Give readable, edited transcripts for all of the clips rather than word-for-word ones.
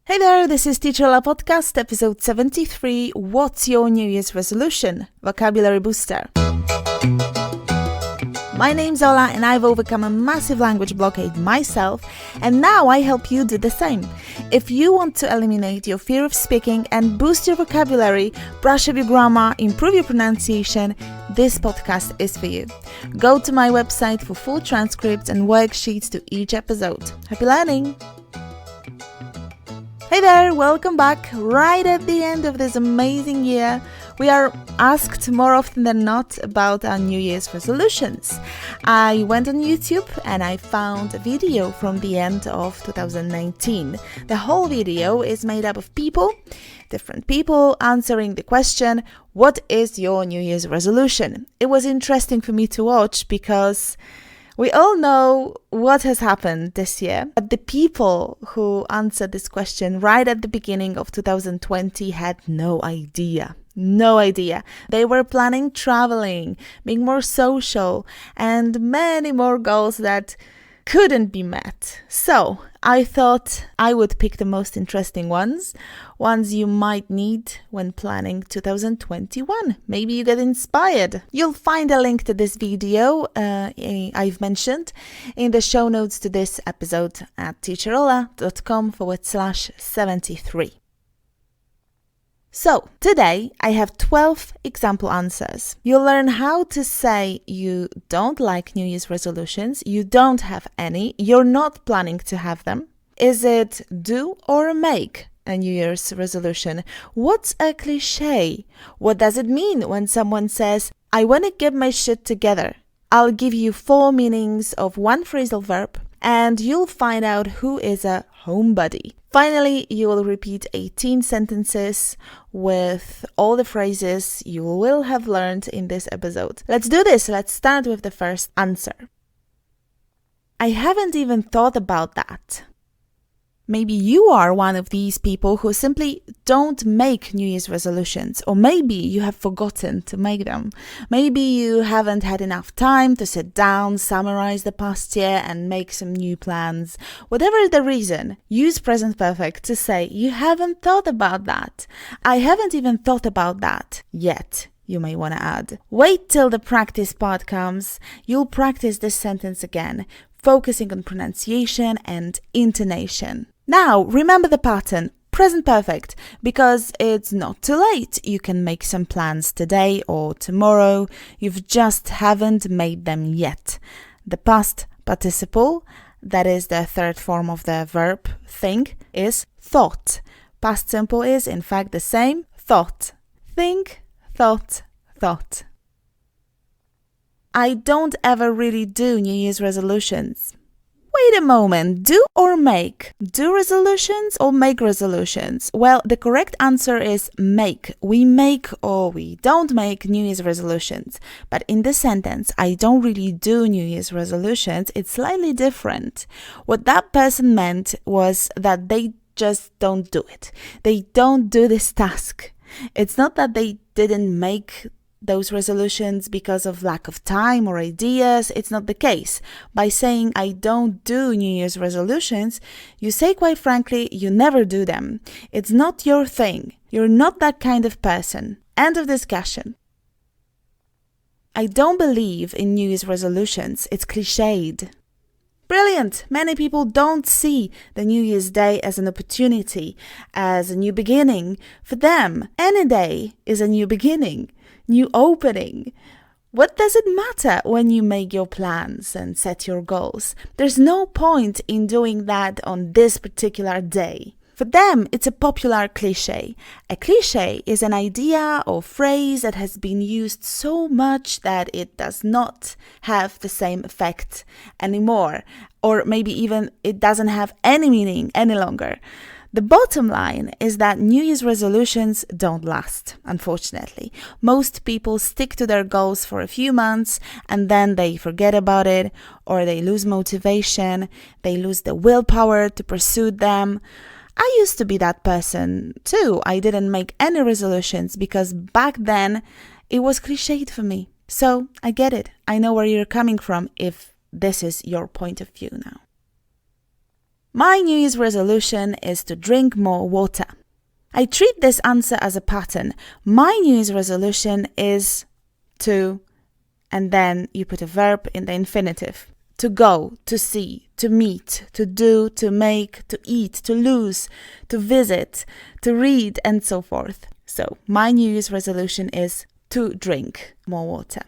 Hey there, this is Teacher Ola Podcast, episode 73, What's Your New Year's Resolution? Vocabulary Booster. My name's Ola and I've overcome a massive language blockade myself, and now I help you do the same. If you want to eliminate your fear of speaking and boost your vocabulary, brush up your grammar, improve your pronunciation, this podcast is for you. Go to my website for full transcripts and worksheets to each episode. Happy learning! Hey there, welcome back. Right at the end of this amazing year, we are asked more often than not about our New Year's resolutions. I went on YouTube and I found a video from the end of 2019. The whole video is made up of different people answering the question, what is your New Year's resolution? It was interesting for me to watch because we all know what has happened this year, but the people who answered this question right at the beginning of 2020 had no idea. No idea. They were planning traveling, being more social, and many more goals that couldn't be met. So I thought I would pick the most interesting ones you might need when planning 2021. Maybe you get inspired. You'll find a link to this video I've mentioned in the show notes to this episode at teacherola.com/73. So, today I have 12 example answers. You'll learn how to say you don't like New Year's resolutions, you don't have any, you're not planning to have them. Is it do or make a New Year's resolution? What's a cliché? What does it mean when someone says, I want to get my shit together? I'll give you 4 meanings of one phrasal verb, and you'll find out who is a homebody. Finally, you will repeat 18 sentences with all the phrases you will have learned in this episode. Let's do this. Let's start with the first answer. I haven't even thought about that. Maybe you are one of these people who simply don't make New Year's resolutions, or maybe you have forgotten to make them. Maybe you haven't had enough time to sit down, summarize the past year, and make some new plans. Whatever the reason, use present perfect to say, you haven't thought about that. I haven't even thought about that yet. You may want to add. Wait till the practice part comes. You'll practice this sentence again, focusing on pronunciation and intonation. Now, remember the pattern, present perfect, because it's not too late. You can make some plans today or tomorrow. You just haven't made them yet. The past participle, that is the third form of the verb think, is thought. Past simple is, in fact, the same, thought. Think, thought, thought. I don't ever really do New Year's resolutions. Wait a moment, do or make? Do resolutions or make resolutions? Well, the correct answer is make. We make or we don't make New Year's resolutions. But in this sentence, I don't really do New Year's resolutions, it's slightly different. What that person meant was that they just don't do it. They don't do this task. It's not that they didn't make those resolutions because of lack of time or ideas. It's not the case. By saying I don't do New Year's resolutions, you say quite frankly you never do them. It's not your thing. You're not that kind of person. End of discussion. I don't believe in New Year's resolutions. It's cliched. Brilliant! Many people don't see the New Year's Day as an opportunity, as a new beginning. For them, any day is a new beginning. New opening. What does it matter when you make your plans and set your goals? There's no point in doing that on this particular day. For them, it's a popular cliché. A cliché is an idea or phrase that has been used so much that it does not have the same effect anymore, or maybe even it doesn't have any meaning any longer. The bottom line is that New Year's resolutions don't last, unfortunately. Most people stick to their goals for a few months and then they forget about it, or they lose motivation, they lose the willpower to pursue them. I used to be that person too. I didn't make any resolutions because back then it was cliched for me. So I get it. I know where you're coming from if this is your point of view now. My New Year's resolution is to drink more water. I treat this answer as a pattern. My New Year's resolution is to, and then you put a verb in the infinitive. To go, to see, to meet, to do, to make, to eat, to lose, to visit, to read, and so forth. So, my New Year's resolution is to drink more water.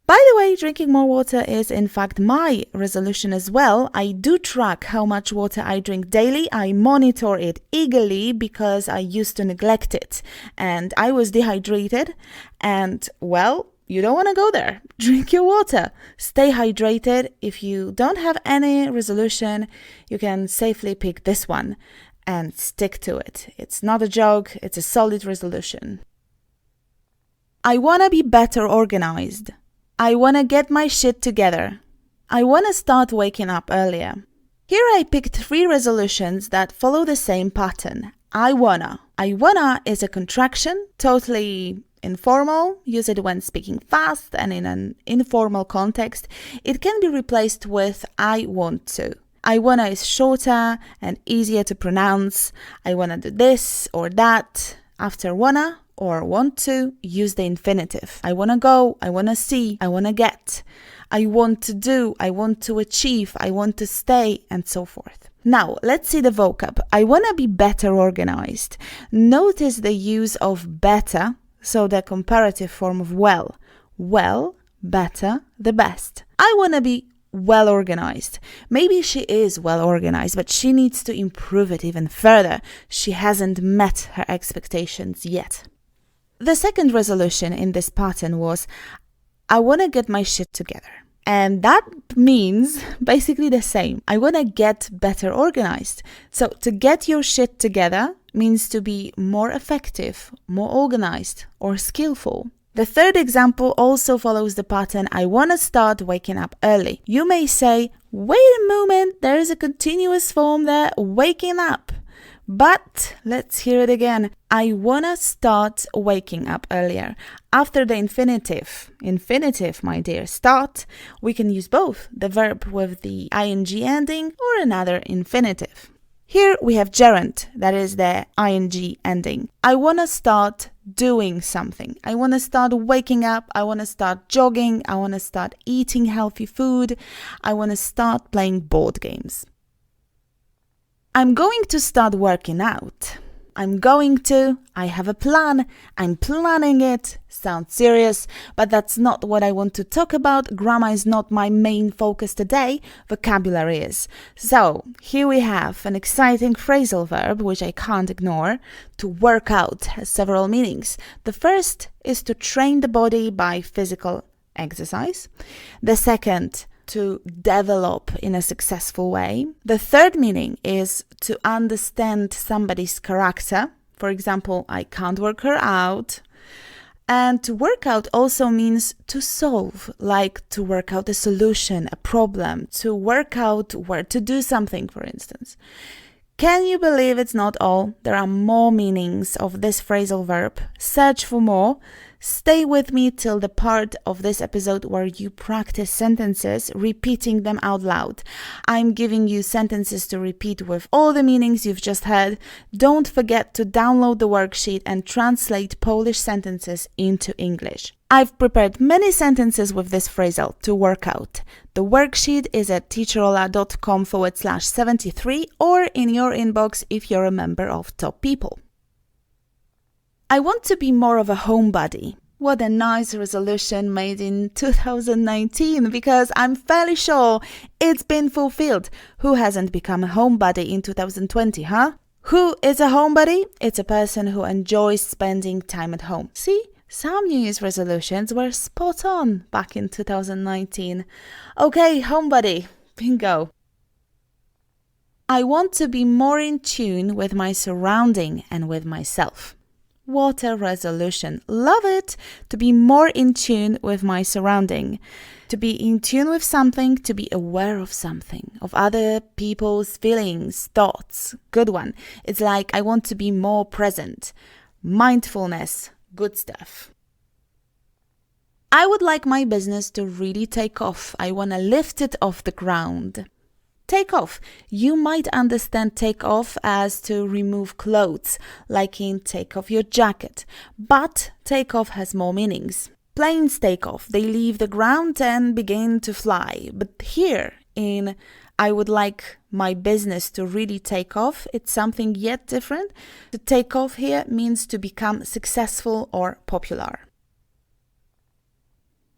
By the way, drinking more water is in fact my resolution as well. I do track how much water I drink daily. I monitor it eagerly because I used to neglect it. And I was dehydrated and, well, you don't want to go there. Drink your water. Stay hydrated. If you don't have any resolution, you can safely pick this one and stick to it. It's not a joke. It's a solid resolution. I want to be better organized. I want to get my shit together. I want to start waking up earlier. Here I picked 3 resolutions that follow the same pattern. I wanna. I wanna is a contraction, totally informal. Use it when speaking fast and in an informal context. It can be replaced with I want to. I wanna is shorter and easier to pronounce. I wanna do this or that. After wanna or want to, use the infinitive. I want to go, I want to see, I want to get. I want to do, I want to achieve, I want to stay, and so forth. Now, let's see the vocab. I want to be better organized. Notice the use of better, so the comparative form of well. Well, better, the best. I want to be well organized. Maybe she is well organized, but she needs to improve it even further. She hasn't met her expectations yet. The second resolution in this pattern was, I want to get my shit together. And that means basically the same. I want to get better organized. So to get your shit together means to be more effective, more organized, or skillful. The third example also follows the pattern, I want to start waking up early. You may say, wait a moment, there is a continuous form there, waking up. But let's hear it again. I want to start waking up earlier. After the infinitive, my dear, start, we can use both the verb with the ing ending or another infinitive. Here we have gerund, that is the ing ending. I want to start doing something. I want to start waking up. I want to start jogging. I want to start eating healthy food. I want to start playing board games. I'm going to start working out. I have a plan. I'm planning it. Sounds serious, but that's not what I want to talk about. Grammar is not my main focus today. Vocabulary is. So here we have an exciting phrasal verb, which I can't ignore. To work out has several meanings. The first is to train the body by physical exercise. The second, to develop in a successful way. The third meaning is to understand somebody's character. For example, I can't work her out. And to work out also means to solve, like to work out a solution, a problem, to work out where to do something, for instance. Can you believe it's not all? There are more meanings of this phrasal verb. Search for more. Stay with me till the part of this episode where you practice sentences, repeating them out loud. I'm giving you sentences to repeat with all the meanings you've just heard. Don't forget to download the worksheet and translate Polish sentences into English. I've prepared many sentences with this phrasal to work out. The worksheet is at teacherola.com/73 or in your inbox if you're a member of Top People. I want to be more of a homebody. What a nice resolution made in 2019, because I'm fairly sure it's been fulfilled. Who hasn't become a homebody in 2020, huh? Who is a homebody? It's a person who enjoys spending time at home. See? Some New Year's resolutions were spot on back in 2019. Okay, homebody. Bingo. I want to be more in tune with my surrounding and with myself. What a resolution. Love it. To be more in tune with my surrounding. To be in tune with something, to be aware of something, of other people's feelings, thoughts. Good one. It's like I want to be more present. Mindfulness. Good stuff. I would like my business to really take off. I want to lift it off the ground. Take off. You might understand take off as to remove clothes, like in take off your jacket. But take off has more meanings. Planes take off. They leave the ground and begin to fly. But here, in I would like my business to really take off, it's something yet different. To take off here means to become successful or popular.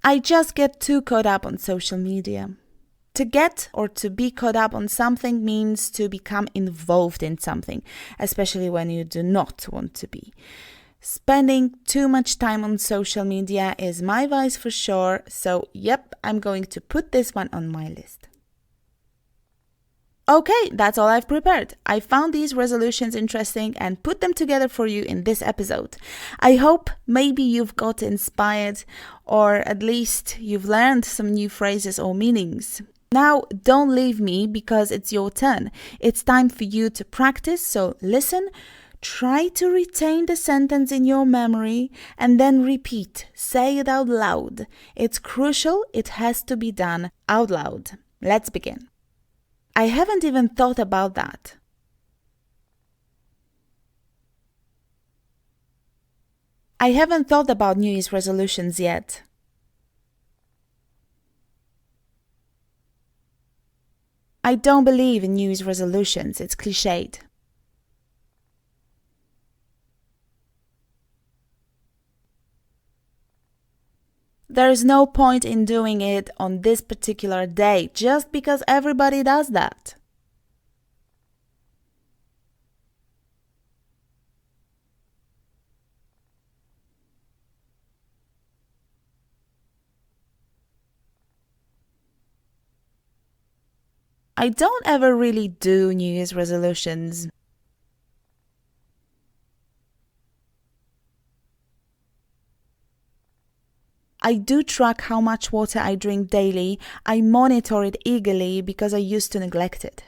I just get too caught up on social media. To get or to be caught up on something means to become involved in something, especially when you do not want to be. Spending too much time on social media is my vice for sure, so yep, I'm going to put this one on my list. Okay, that's all I've prepared. I found these resolutions interesting and put them together for you in this episode. I hope maybe you've got inspired or at least you've learned some new phrases or meanings. Now, don't leave me because it's your turn. It's time for you to practice, so listen, try to retain the sentence in your memory and then repeat. Say it out loud. It's crucial, it has to be done out loud. Let's begin. I haven't even thought about that. I haven't thought about New Year's resolutions yet. I don't believe in New Year's resolutions, it's cliched. There is no point in doing it on this particular day just because everybody does that. I don't ever really do New Year's resolutions. I do track how much water I drink daily. I monitor it eagerly because I used to neglect it.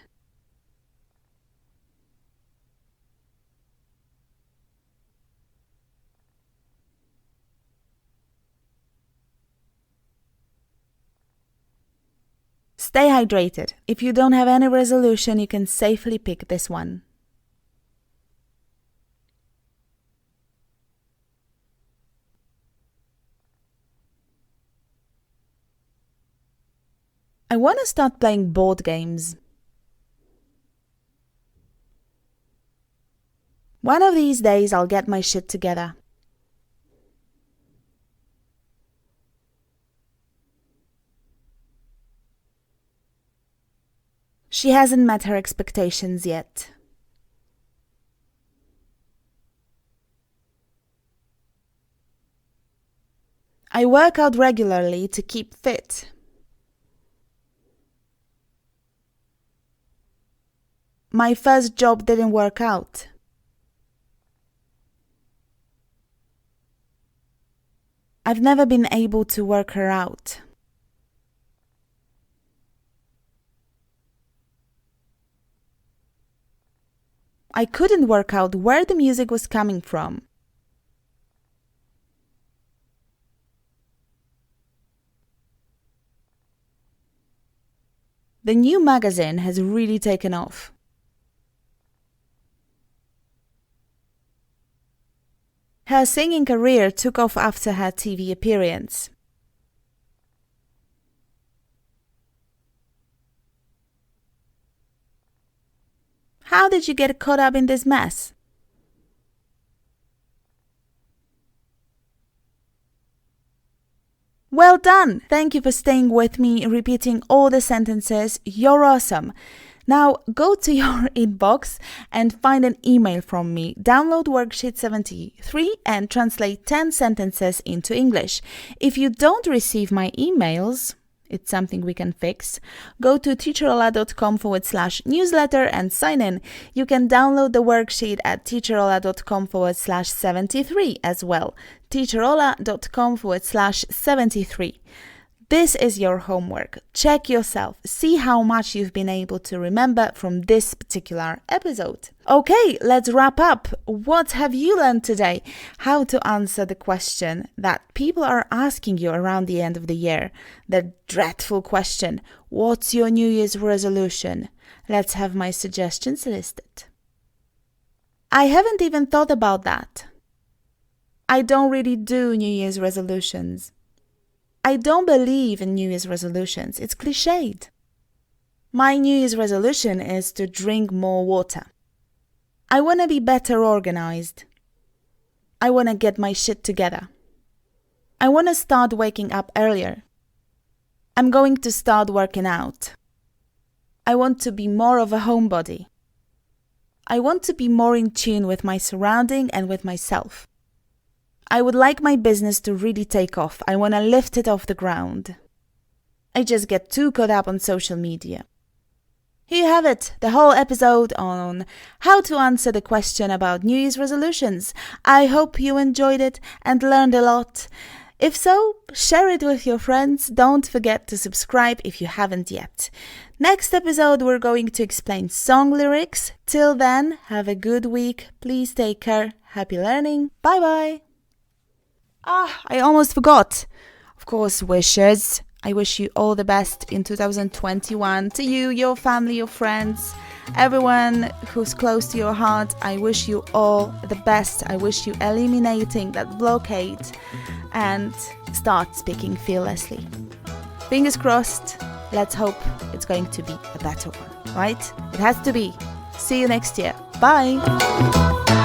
Stay hydrated. If you don't have any resolution, you can safely pick this one. I want to start playing board games. One of these days I'll get my shit together. She hasn't met her expectations yet. I work out regularly to keep fit. My first job didn't work out. I've never been able to work her out. I couldn't work out where the music was coming from. The new magazine has really taken off. Her singing career took off after her TV appearance. How did you get caught up in this mess? Well done! Thank you for staying with me, repeating all the sentences. You're awesome! Now go to your inbox and find an email from me. Download Worksheet 73 and translate 10 sentences into English. If you don't receive my emails, it's something we can fix. Go to teacherola.com/newsletter and sign in. You can download the worksheet at teacherola.com/73 as well. teacherola.com/73. This is your homework. Check yourself. See how much you've been able to remember from this particular episode. Okay, let's wrap up. What have you learned today? How to answer the question that people are asking you around the end of the year. The dreadful question, what's your New Year's resolution? Let's have my suggestions listed. I haven't even thought about that. I don't really do New Year's resolutions. I don't believe in New Year's resolutions. It's cliched. My New Year's resolution is to drink more water. I want to be better organized. I want to get my shit together. I want to start waking up earlier. I'm going to start working out. I want to be more of a homebody. I want to be more in tune with my surrounding and with myself. I would like my business to really take off. I want to lift it off the ground. I just get too caught up on social media. Here you have it, the whole episode on how to answer the question about New Year's resolutions. I hope you enjoyed it and learned a lot. If so, share it with your friends. Don't forget to subscribe if you haven't yet. Next episode, we're going to explain song lyrics. Till then, have a good week. Please take care. Happy learning. Bye-bye. I almost forgot. Of course, wishes. I wish you all the best in 2021. To you, your family, your friends, everyone who's close to your heart. I wish you all the best. I wish you eliminating that blockade and start speaking fearlessly. Fingers crossed. Let's hope it's going to be a better one, right? It has to be. See you next year. Bye.